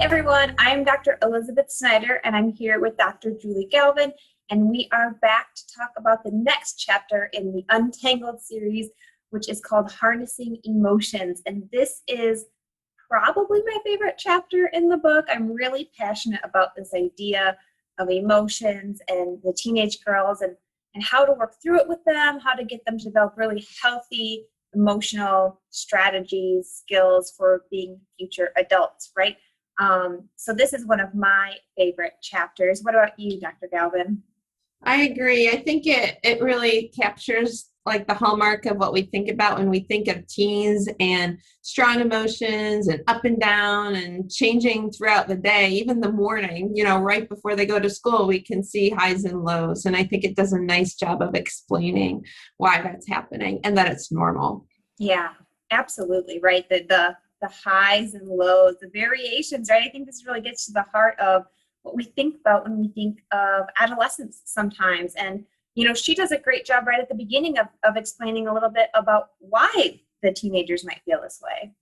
Everyone, I'm Dr. Elizabeth Snyder, and I'm here with Dr. Julie Galvin, and we are back to talk about the next chapter in the Untangled series, which is called Harnessing Emotions. And this is probably my favorite chapter in the book. I'm really passionate about this idea of emotions and the teenage girls and how to work through it with them, how to get them to develop really healthy emotional strategies, skills for being future adults, right? So this is one of my favorite chapters. What about you, Dr. Galvin? I agree. I think it really captures like the hallmark of what we think about when we think of teens and strong emotions and up and down and changing throughout the day, even the morning, right before they go to school, we can see highs and lows. And I think it does a nice job of explaining why that's happening and that it's normal. Yeah, absolutely. Right. The highs and lows, the variations, right? I think this really gets to the heart of what we think about when we think of adolescence sometimes. And, she does a great job right at the beginning of explaining a little bit about why the teenagers might feel this way.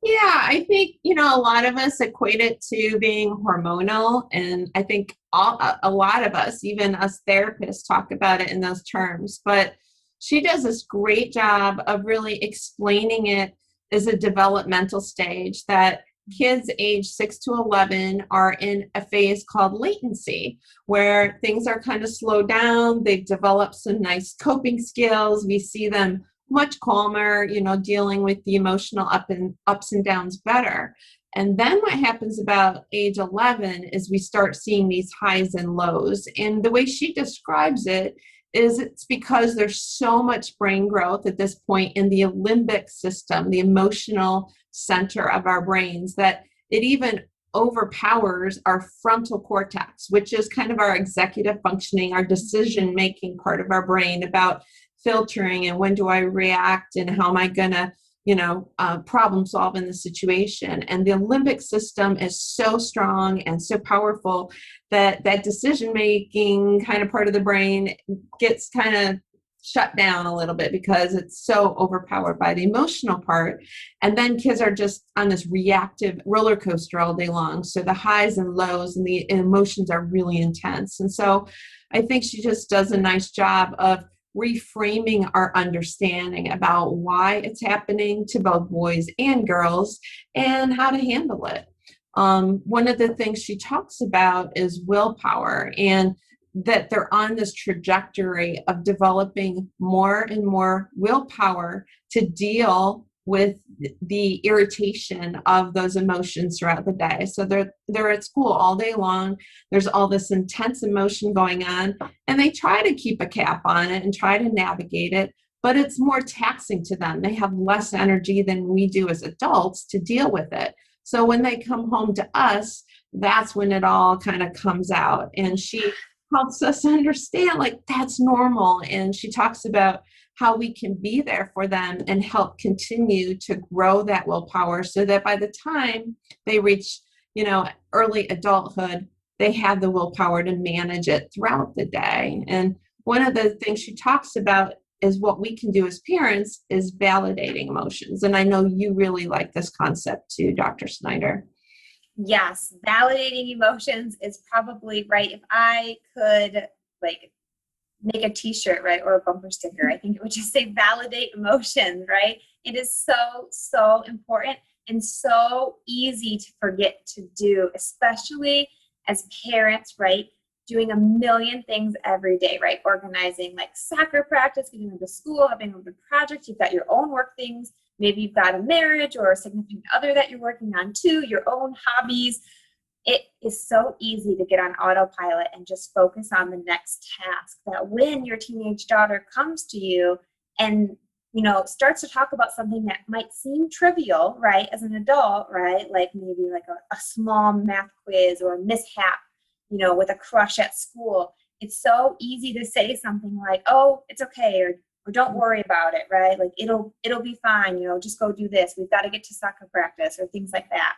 Yeah, I think, a lot of us equate it to being hormonal. And I think a lot of us, even us therapists, talk about it in those terms. But she does this great job of really explaining it as a developmental stage that kids age 6 to 11 are in a phase called latency, where things are kind of slowed down. They've developed some nice coping skills. We see them much calmer, dealing with the emotional ups and downs better. And then what happens about age 11 is we start seeing these highs and lows. And the way she describes it is it's because there's so much brain growth at this point in the limbic system, the emotional center of our brains, that it even overpowers our frontal cortex, which is kind of our executive functioning, our decision-making part of our brain about filtering and when do I react and how am I going to problem solve in the situation. And the limbic system is so strong and so powerful that decision making kind of part of the brain gets kind of shut down a little bit because it's so overpowered by the emotional part. And then kids are just on this reactive roller coaster all day long. So the highs and lows and the emotions are really intense. And so I think she just does a nice job of reframing our understanding about why it's happening to both boys and girls and how to handle it. One of the things she talks about is willpower, and that they're on this trajectory of developing more and more willpower to deal with the irritation of those emotions throughout the day. So they're at school all day long. There's all this intense emotion going on, and they try to keep a cap on it and try to navigate it, but it's more taxing to them. They have less energy than we do as adults to deal with it. So when they come home to us, that's when it all kind of comes out. And she helps us understand like that's normal. And she talks about how we can be there for them and help continue to grow that willpower so that by the time they reach, early adulthood, they have the willpower to manage it throughout the day. And one of the things she talks about is what we can do as parents is validating emotions. And I know you really like this concept too, Dr. Snyder. Yes, validating emotions is probably right. If I could make a t-shirt, right, or a bumper sticker, I think it would just say validate emotions, right? It is so important and so easy to forget to do, especially as parents, right? Doing a million things every day, right? Organizing like soccer practice, getting them to school, having them do projects, you've got your own work things, maybe you've got a marriage or a significant other that you're working on too, your own hobbies. It is so easy to get on autopilot and just focus on the next task, that when your teenage daughter comes to you and starts to talk about something that might seem trivial, right, as an adult, right, like maybe like a small math quiz or a mishap, with a crush at school, it's so easy to say something like, oh, it's okay, or don't worry about it, right, like it'll be fine, just go do this, we've got to get to soccer practice, or things like that.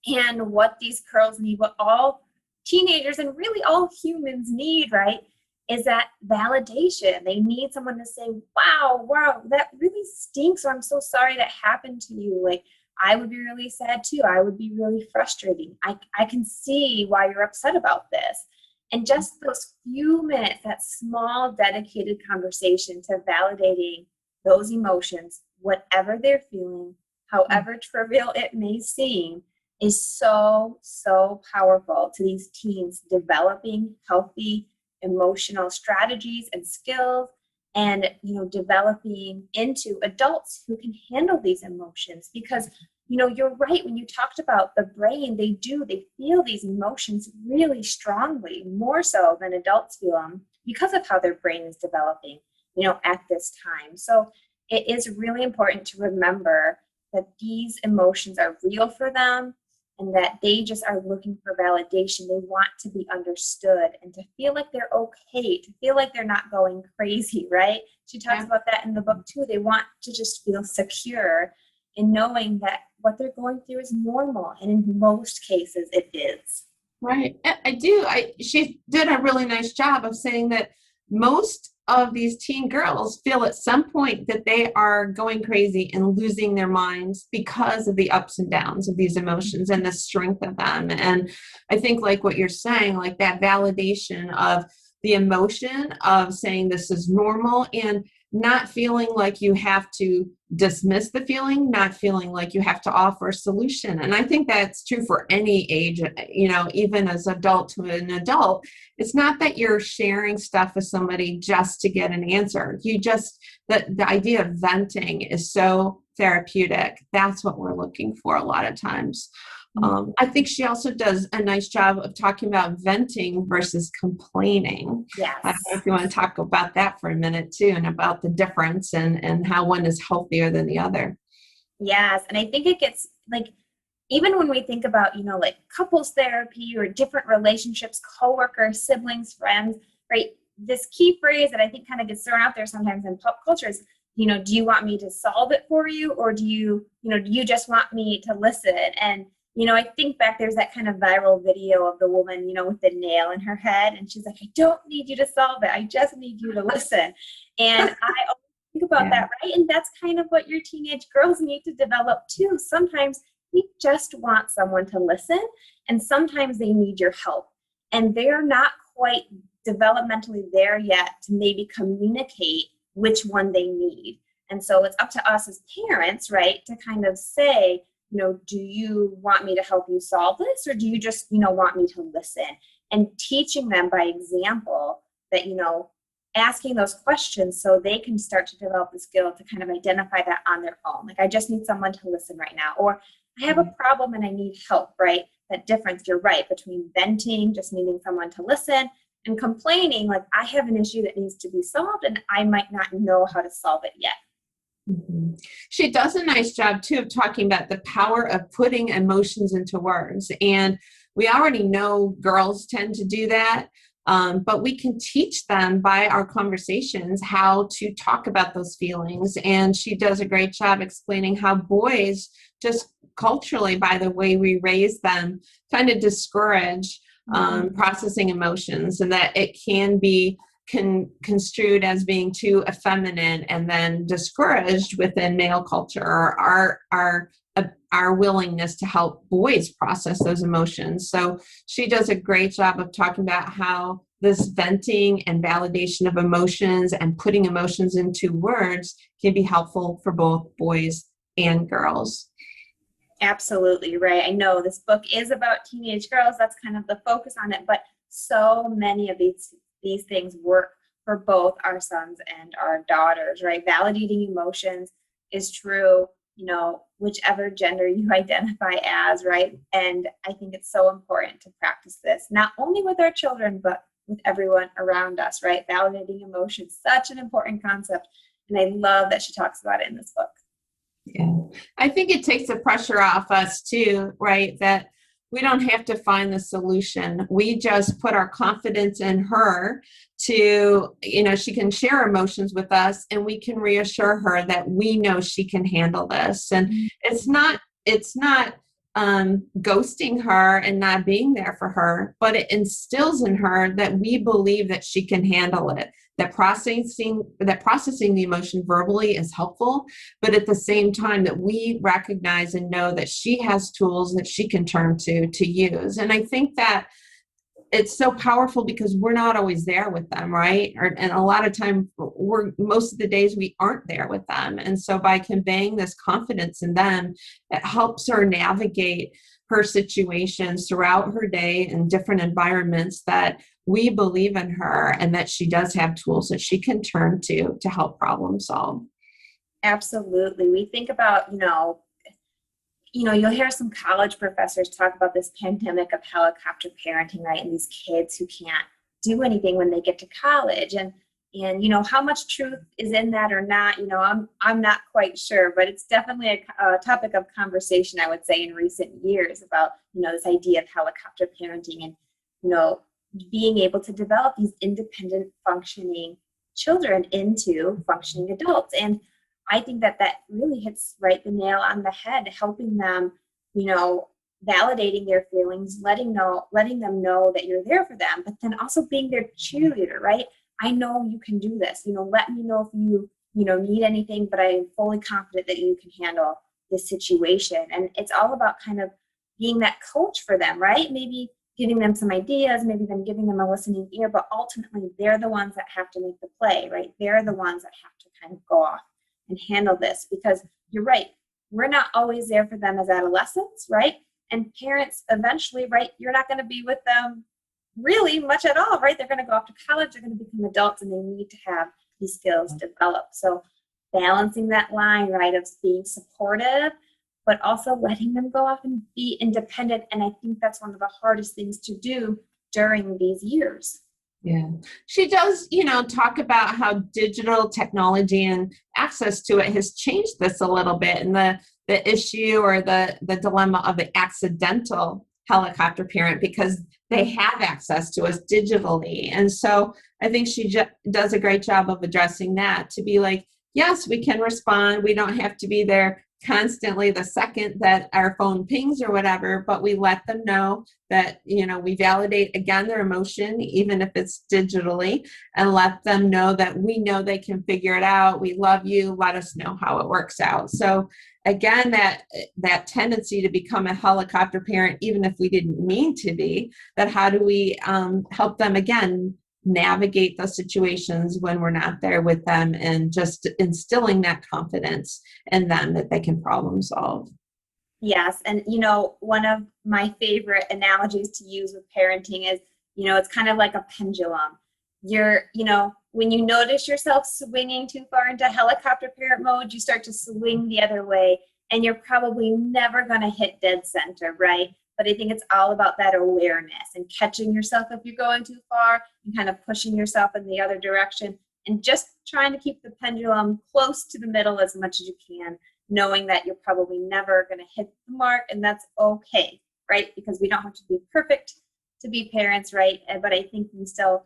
And what these girls need, what all teenagers and really all humans need, right, is that validation. They need someone to say, wow, that really stinks, or I'm so sorry that happened to you. Like, I would be really sad too. I would be really frustrating. I can see why you're upset about this. And just those few minutes, that small dedicated conversation to validating those emotions, whatever they're feeling, however trivial it may seem, is so, so powerful to these teens developing healthy emotional strategies and skills, and developing into adults who can handle these emotions. Because you're right, when you talked about the brain, they feel these emotions really strongly, more so than adults feel them, because of how their brain is developing at this time. So it is really important to remember that these emotions are real for them, and that they just are looking for validation. They want to be understood and to feel like they're okay, to feel like they're not going crazy, right? She talks about that in the book too. They want to just feel secure in knowing that what they're going through is normal. And in most cases, it is. Right. I do. She did a really nice job of saying that most of these teen girls feel at some point that they are going crazy and losing their minds because of the ups and downs of these emotions and the strength of them. And I think, like what you're saying, like that validation of the emotion of saying this is normal, and not feeling like you have to dismiss the feeling, not feeling like you have to offer a solution. And I think that's true for any age, even as adult to an adult. It's not that you're sharing stuff with somebody just to get an answer. The idea of venting is so therapeutic. That's what we're looking for a lot of times. I think she also does a nice job of talking about venting versus complaining. Yes. I don't know if you want to talk about that for a minute too, and about the difference and how one is healthier than the other. Yes. And I think it gets like, even when we think about, like couples therapy or different relationships, coworkers, siblings, friends, right? This key phrase that I think kind of gets thrown out there sometimes in pop culture is, do you want me to solve it for you? Or do you just want me to listen? And I think back, there's that kind of viral video of the woman, with the nail in her head. And she's like, I don't need you to solve it. I just need you to listen. And I always think about that, right? And that's kind of what your teenage girls need to develop too. Sometimes we just want someone to listen, and sometimes they need your help. And they're not quite developmentally there yet to maybe communicate which one they need. And so it's up to us as parents, right, to kind of say, do you want me to help you solve this, or do you just, want me to listen? And teaching them by example that, asking those questions so they can start to develop the skill to kind of identify that on their own. Like, I just need someone to listen right now, or I have a problem and I need help, right? That difference, you're right, between venting, just needing someone to listen, and complaining, like, I have an issue that needs to be solved and I might not know how to solve it yet. Mm-hmm. She does a nice job too of talking about the power of putting emotions into words. And we already know girls tend to do that, but we can teach them by our conversations how to talk about those feelings. And she does a great job explaining how boys, just culturally, by the way we raise them, kind of discourage processing emotions, and that it can be construed as being too effeminate and then discouraged within male culture, or our willingness to help boys process those emotions. So she does a great job of talking about how this venting and validation of emotions and putting emotions into words can be helpful for both boys and girls. Absolutely right. I know this book is about teenage girls. That's kind of the focus on it, but so many of these things work for both our sons and our daughters, right? Validating emotions is true, whichever gender you identify as, right? And I think it's so important to practice this, not only with our children, but with everyone around us, right? Validating emotions, such an important concept. And I love that she talks about it in this book. Yeah. I think it takes the pressure off us too, right? That we don't have to find the solution. We just put our confidence in her to, she can share emotions with us, and we can reassure her that we know she can handle this. And it's not ghosting her and not being there for her, but it instills in her that we believe that she can handle it, that processing the emotion verbally is helpful, but at the same time that we recognize and know that she has tools that she can turn to use. And I think that it's so powerful because we're not always there with them, right? And a lot of time most of the days we aren't there with them. And so by conveying this confidence in them, it helps her navigate her situations throughout her day in different environments, that we believe in her and that she does have tools that she can turn to help problem solve. Absolutely. We think about, you'll hear some college professors talk about this pandemic of helicopter parenting, right? And these kids who can't do anything when they get to college. And how much truth is in that or not, I'm not quite sure, but it's definitely a topic of conversation, I would say, in recent years about, this idea of helicopter parenting and, being able to develop these independent functioning children into functioning adults. And I think that really hits right the nail on the head, helping them, validating their feelings, letting them know that you're there for them, but then also being their cheerleader, right? I know you can do this. Let me know if you, need anything, but I am fully confident that you can handle this situation. And it's all about kind of being that coach for them, right? Maybe giving them some ideas, maybe them giving them a listening ear, but ultimately they're the ones that have to make the play, right? They're the ones that have to kind of go off and handle this, because you're right. We're not always there for them as adolescents, right? And parents eventually, right? You're not going to be with them really much at all, right? They're going to go off to college, they're going to become adults, and they need to have these skills developed. So balancing that line, right, of being supportive, but also letting them go off and be independent. And I think that's one of the hardest things to do during these years. Yeah. She does, talk about how digital technology and access to it has changed this a little bit, and the issue or the dilemma of the accidental helicopter parent, because they have access to us digitally. And so I think she does a great job of addressing that, to be like, yes, we can respond. We don't have to be there constantly the second that our phone pings or whatever, but we let them know that, we validate again their emotion, even if it's digitally, and let them know that we know they can figure it out. We love you. Let us know how it works out. So again, that tendency to become a helicopter parent, even if we didn't mean to be, that how do we help them again navigate those situations when we're not there with them, and just instilling that confidence in them that they can problem solve. Yes. And, one of my favorite analogies to use with parenting is, it's kind of like a pendulum. When you notice yourself swinging too far into helicopter parent mode, you start to swing the other way, and you're probably never going to hit dead center, right? But I think it's all about that awareness and catching yourself if you're going too far and kind of pushing yourself in the other direction, and just trying to keep the pendulum close to the middle as much as you can, knowing that you're probably never going to hit the mark, and that's okay, right? Because we don't have to be perfect to be parents, right? But I think we still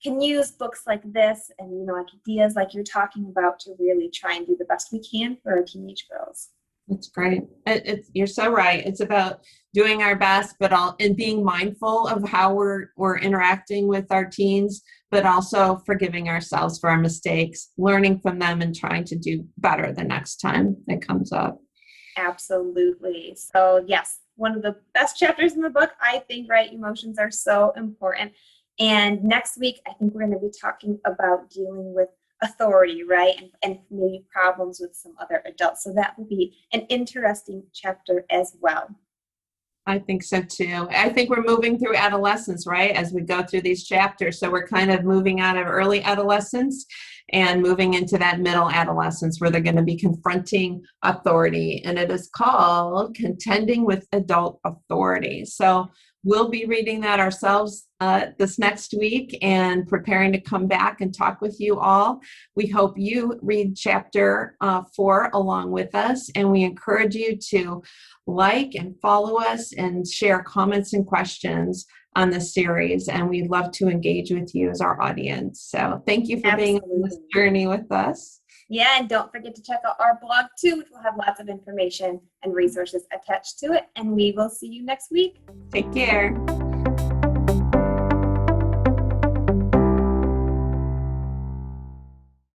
can use books like this and, ideas like you're talking about to really try and do the best we can for our teenage girls. That's great. You're so right. It's about doing our best, and being mindful of how we're interacting with our teens, but also forgiving ourselves for our mistakes, learning from them, and trying to do better the next time it comes up. Absolutely. So yes, one of the best chapters in the book, I think, right? Emotions are so important. And next week, I think we're going to be talking about dealing with authority, right? And maybe problems with some other adults. So that will be an interesting chapter as well. I think so too. I think we're moving through adolescence, right? As we go through these chapters. So we're kind of moving out of early adolescence and moving into that middle adolescence, where they're going to be confronting authority. And it is called Contending with Adult Authority. So we'll be reading that ourselves this next week and preparing to come back and talk with you all. We hope you read chapter 4 along with us, and we encourage you to like and follow us and share comments and questions on the series. And we'd love to engage with you as our audience. So thank you for being on this journey with us. Yeah, and don't forget to check out our blog too, which will have lots of information and resources attached to it. And we will see you next week. Take care.